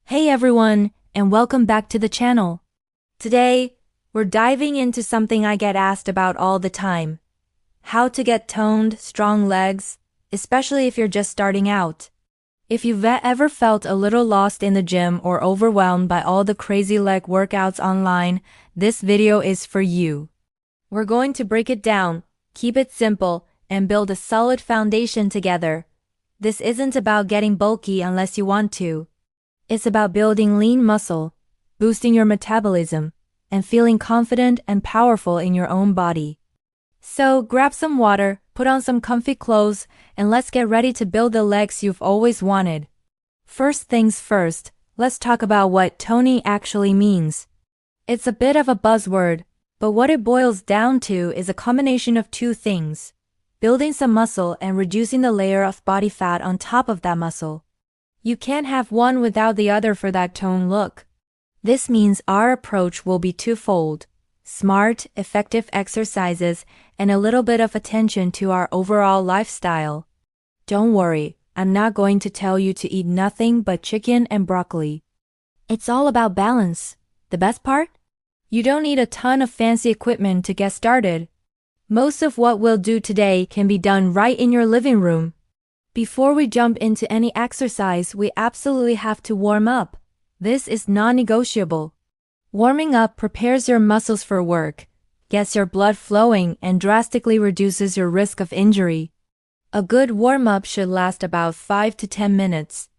Hey everyone, and welcome back to the channel. Today, we're diving into something I get asked about all the time. How to get toned, strong legs, especially if you're just starting out. If you've ever felt a little lost in the gym or overwhelmed by all the crazy leg workouts online, this video is for you. We're going to break it down, keep it simple, and build a solid foundation together. This isn't about getting bulky unless you want to. It's about building lean muscle, boosting your metabolism, and feeling confident and powerful in your own body. So grab some water, put on some comfy clothes, and let's get ready to build the legs you've always wanted. First things first, let's talk about what toning actually means. It's a bit of a buzzword, but what it boils down to is a combination of two things: building some muscle and reducing the layer of body fat on top of that muscle. You can't have one without the other for that toned look. This means our approach will be twofold: smart, effective exercises and a little bit of attention to our overall lifestyle. Don't worry, I'm not going to tell you to eat nothing but chicken and broccoli. It's all about balance. The best part? You don't need a ton of fancy equipment to get started. Most of what we'll do today can be done right in your living room. Before we jump into any exercise, we absolutely have to warm up. This is non-negotiable. Warming up prepares your muscles for work, gets your blood flowing, and drastically reduces your risk of injury. A good warm-up should last about 5 to 10 minutes.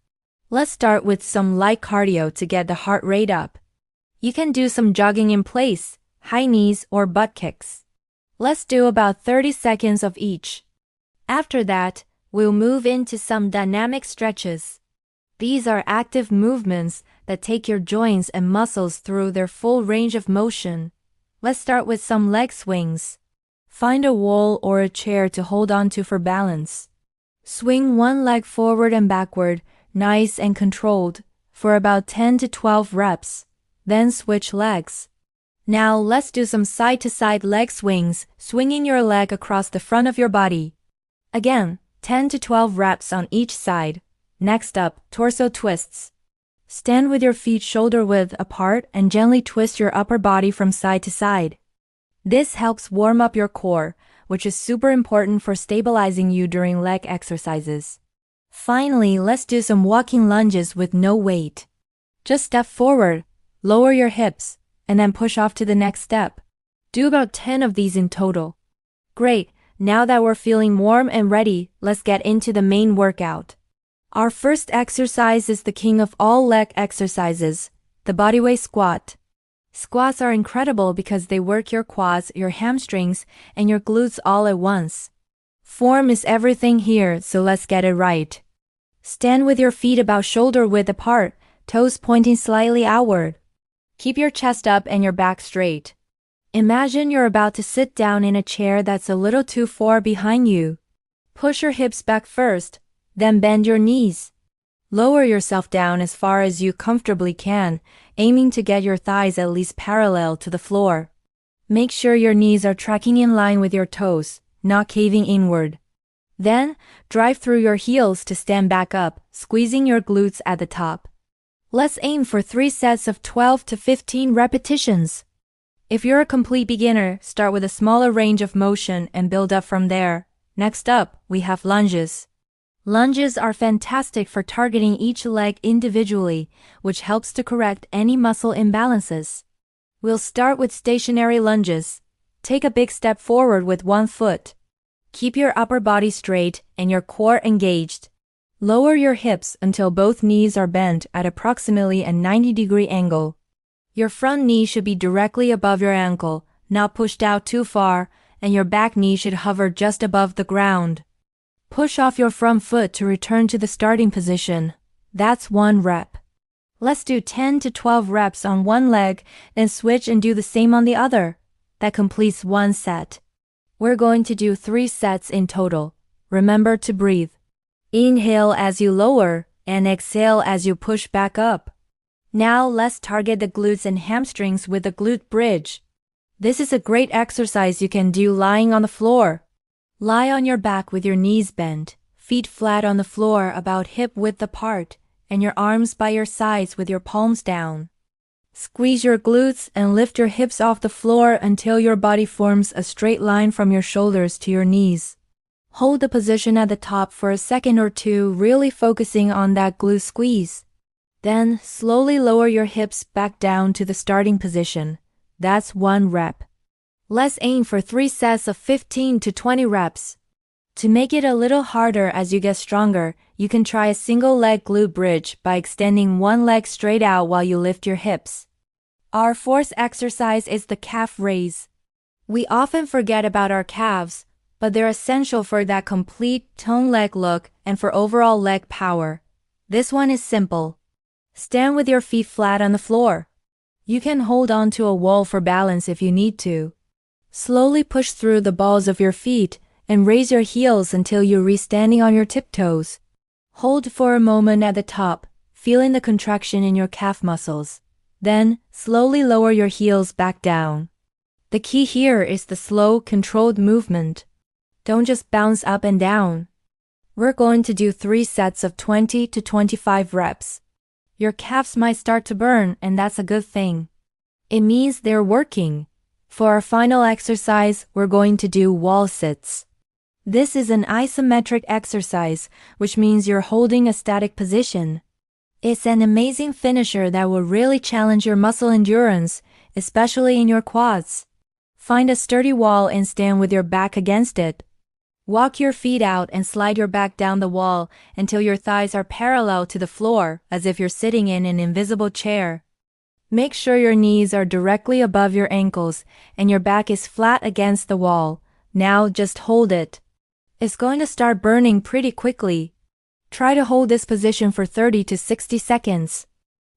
Let's start with some light cardio to get the heart rate up. You can do some jogging in place, high knees, or butt kicks. Let's do about 30 seconds of each. After that, we'll move into some dynamic stretches. These are active movements that take your joints and muscles through their full range of motion. Let's start with some leg swings. Find a wall or a chair to hold on to for balance. Swing one leg forward and backward, nice and controlled, for about 10 to 12 reps. Then switch legs. Now let's do some side-to-side leg swings, swinging your leg across the front of your body. Again, 10 to 12 reps on each side. Next up, torso twists. Stand with your feet shoulder-width apart and gently twist your upper body from side to side. This helps warm up your core, which is super important for stabilizing you during leg exercises. Finally, let's do some walking lunges with no weight. Just step forward, lower your hips, and then push off to the next step. Do about 10 of these in total. Great! Now that we're feeling warm and ready, let's get into the main workout. Our first exercise is the king of all leg exercises, the bodyweight squat. Squats are incredible because they work your quads, your hamstrings, and your glutes all at once. Form is everything here, so let's get it right. Stand with your feet about shoulder width apart, toes pointing slightly outward. Keep your chest up and your back straight. Imagine you're about to sit down in a chair that's a little too far behind you. Push your hips back first, then bend your knees. Lower yourself down as far as you comfortably can, aiming to get your thighs at least parallel to the floor. Make sure your knees are tracking in line with your toes, not caving inward. Then, drive through your heels to stand back up, squeezing your glutes at the top. Let's aim for 3 sets of 12 to 15 repetitions. If you're a complete beginner, start with a smaller range of motion and build up from there. Next up, we have lunges. Lunges are fantastic for targeting each leg individually, which helps to correct any muscle imbalances. We'll start with stationary lunges. Take a big step forward with one foot. Keep your upper body straight and your core engaged. Lower your hips until both knees are bent at approximately a 90-degree angle. Your front knee should be directly above your ankle, not pushed out too far, and your back knee should hover just above the ground. Push off your front foot to return to the starting position. That's 1 rep. Let's do 10 to 12 reps on one leg, then switch and do the same on the other. That completes 1 set. We're going to do 3 sets in total. Remember to breathe. Inhale as you lower, and exhale as you push back up. Now let's target the glutes and hamstrings with the glute bridge. This is a great exercise you can do lying on the floor. Lie on your back with your knees bent, feet flat on the floor about hip width apart, and your arms by your sides with your palms down. Squeeze your glutes and lift your hips off the floor until your body forms a straight line from your shoulders to your knees. Hold the position at the top for a second or two, really focusing on that glute squeeze. Then, slowly lower your hips back down to the starting position. That's 1 rep. Let's aim for 3 sets of 15 to 20 reps. To make it a little harder as you get stronger, you can try a single leg glute bridge by extending one leg straight out while you lift your hips. Our 4th exercise is the calf raise. We often forget about our calves, but they're essential for that complete toned leg look and for overall leg power. This one is simple. Stand with your feet flat on the floor. You can hold on to a wall for balance if you need to. Slowly push through the balls of your feet and raise your heels until you reach standing on your tiptoes. Hold for a moment at the top, feeling the contraction in your calf muscles. Then, slowly lower your heels back down. The key here is the slow, controlled movement. Don't just bounce up and down. We're going to do 3 sets of 20 to 25 reps. Your calves might start to burn, and that's a good thing. It means they're working. For our final exercise, we're going to do wall sits. This is an isometric exercise, which means you're holding a static position. It's an amazing finisher that will really challenge your muscle endurance, especially in your quads. Find a sturdy wall and stand with your back against it. Walk your feet out and slide your back down the wall until your thighs are parallel to the floor, as if you're sitting in an invisible chair. Make sure your knees are directly above your ankles and your back is flat against the wall. Now just hold it. It's going to start burning pretty quickly. Try to hold this position for 30 to 60 seconds.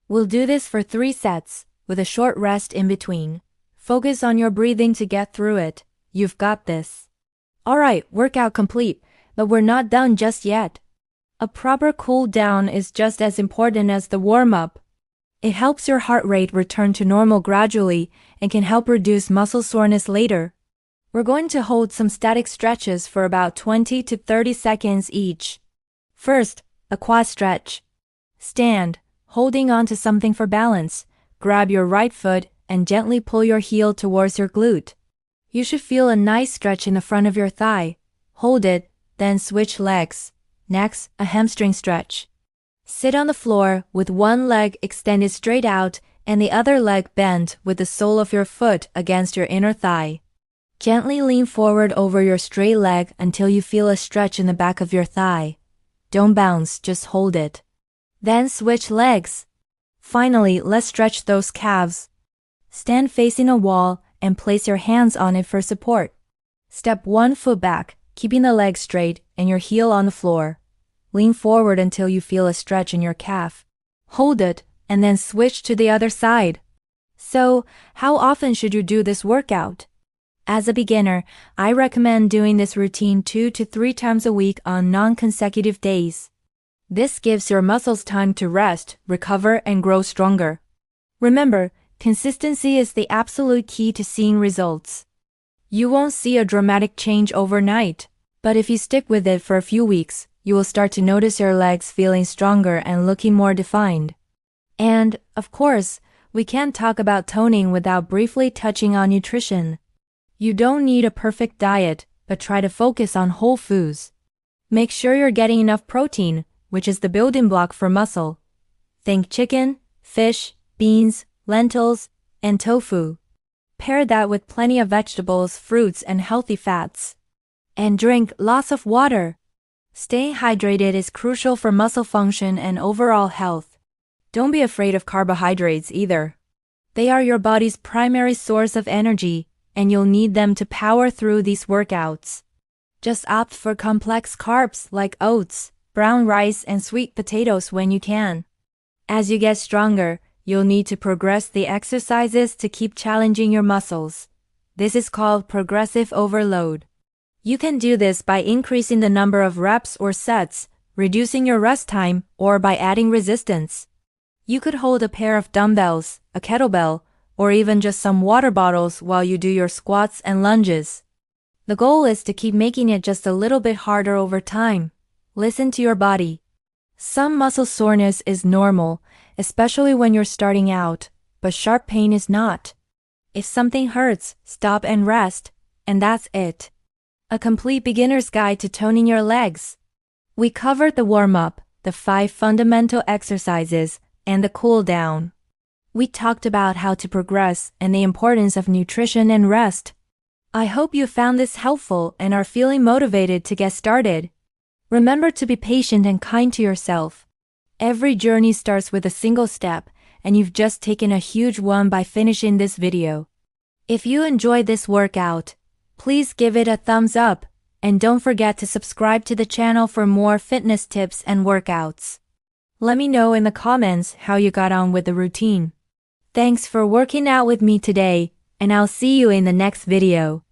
We'll do this for 3 sets, with a short rest in between. Focus on your breathing to get through it. You've got this. Alright, workout complete, but we're not done just yet. A proper cool down is just as important as the warm-up. It helps your heart rate return to normal gradually and can help reduce muscle soreness later. We're going to hold some static stretches for about 20 to 30 seconds each. First, a quad stretch. Stand, holding on to something for balance. Grab your right foot and gently pull your heel towards your glute. You should feel a nice stretch in the front of your thigh. Hold it, then switch legs. Next, a hamstring stretch. Sit on the floor with one leg extended straight out and the other leg bent with the sole of your foot against your inner thigh. Gently lean forward over your straight leg until you feel a stretch in the back of your thigh. Don't bounce, just hold it. Then switch legs. Finally, let's stretch those calves. Stand facing a wall and place your hands on it for support. Step 1 foot back, keeping the leg straight and your heel on the floor. Lean forward until you feel a stretch in your calf. Hold it, and then switch to the other side. So, how often should you do this workout? As a beginner, I recommend doing this routine 2 to 3 times a week on non-consecutive days. This gives your muscles time to rest, recover, and grow stronger. Remember, consistency is the absolute key to seeing results. You won't see a dramatic change overnight, but if you stick with it for a few weeks, you will start to notice your legs feeling stronger and looking more defined. And, of course, we can't talk about toning without briefly touching on nutrition. You don't need a perfect diet, but try to focus on whole foods. Make sure you're getting enough protein, which is the building block for muscle. Think chicken, fish, beans, lentils, and tofu. Pair that with plenty of vegetables, fruits, and healthy fats. And drink lots of water. Staying hydrated is crucial for muscle function and overall health. Don't be afraid of carbohydrates either. They are your body's primary source of energy, and you'll need them to power through these workouts. Just opt for complex carbs like oats, brown rice, and sweet potatoes when you can. As you get stronger, you'll need to progress the exercises to keep challenging your muscles. This is called progressive overload. You can do this by increasing the number of reps or sets, reducing your rest time, or by adding resistance. You could hold a pair of dumbbells, a kettlebell, or even just some water bottles while you do your squats and lunges. The goal is to keep making it just a little bit harder over time. Listen to your body. Some muscle soreness is normal, especially when you're starting out, but sharp pain is not. If something hurts, stop and rest, and that's it. A complete beginner's guide to toning your legs. We covered the warm-up, the 5 fundamental exercises, and the cool-down. We talked about how to progress and the importance of nutrition and rest. I hope you found this helpful and are feeling motivated to get started. Remember to be patient and kind to yourself. Every journey starts with a single step, and you've just taken a huge one by finishing this video. If you enjoyed this workout, please give it a thumbs up, and don't forget to subscribe to the channel for more fitness tips and workouts. Let me know in the comments how you got on with the routine. Thanks for working out with me today, and I'll see you in the next video.